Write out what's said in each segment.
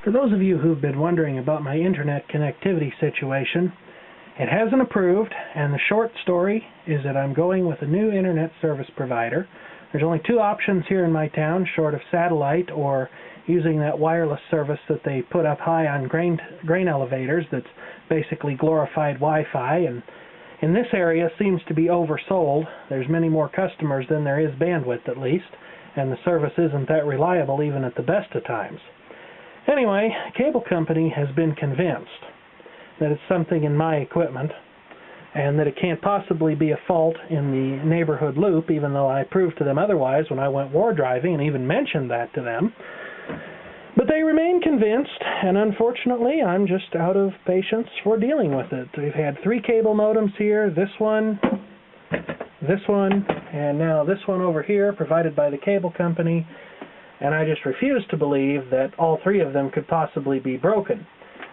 For those of you who've been wondering about my internet connectivity situation, it hasn't approved, and the short story is that I'm going with a new internet service provider. There's only two options here in my town, short of satellite or using that wireless service that they put up high on grain elevators that's basically glorified Wi-Fi, and in this area seems to be oversold. There's many more customers than there is bandwidth, at least, and the service isn't that reliable even at the best of times. Anyway, a cable company has been convinced that it's something in my equipment and that it can't possibly be a fault in the neighborhood loop, even though I proved to them otherwise when I went war driving and even mentioned that to them. But they remain convinced, and unfortunately I'm just out of patience for dealing with it. We've had 3 cable modems here, this one, and now this one over here, provided by the cable company, and I just refuse to believe that all 3 of them could possibly be broken.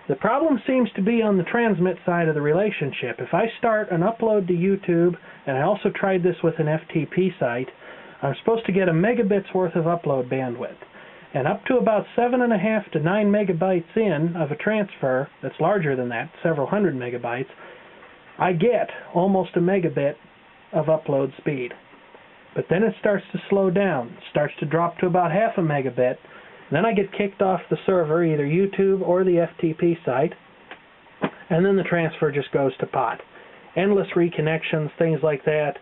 The problem seems to be on the transmit side of the relationship. If I start an upload to YouTube, and I also tried this with an FTP site, I'm supposed to get a megabit's worth of upload bandwidth. And up to about 7.5 to 9 megabytes in of a transfer that's larger than that, several hundred megabytes, I get almost a megabit of upload speed. But then it starts to slow down. It starts to drop to about half a megabit. Then I get kicked off the server, either YouTube or the FTP site, and then the transfer just goes to pot. Endless reconnections, things like that.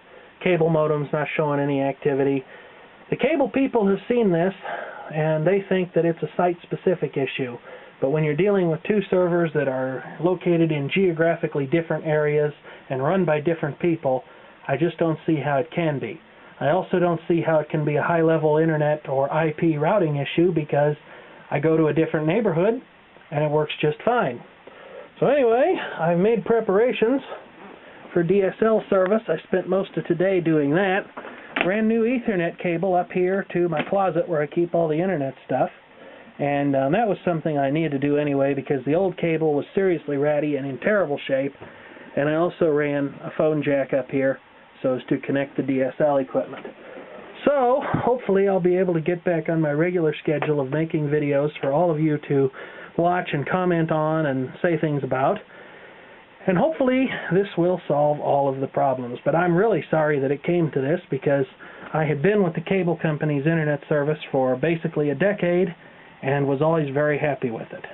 Cable modems not showing any activity. The cable people have seen this, and they think that it's a site-specific issue. But when you're dealing with 2 servers that are located in geographically different areas and run by different people, I just don't see how it can be. I also don't see how it can be a high-level internet or IP routing issue, because I go to a different neighborhood and it works just fine. So anyway, I've made preparations for DSL service. I spent most of today doing that. Brand new Ethernet cable up here to my closet where I keep all the internet stuff. And that was something I needed to do anyway, because the old cable was seriously ratty and in terrible shape. And I also ran a phone jack up here so as to connect the DSL equipment. So, hopefully I'll be able to get back on my regular schedule of making videos for all of you to watch and comment on and say things about. And hopefully this will solve all of the problems. But I'm really sorry that it came to this, because I had been with the cable company's internet service for basically a decade and was always very happy with it.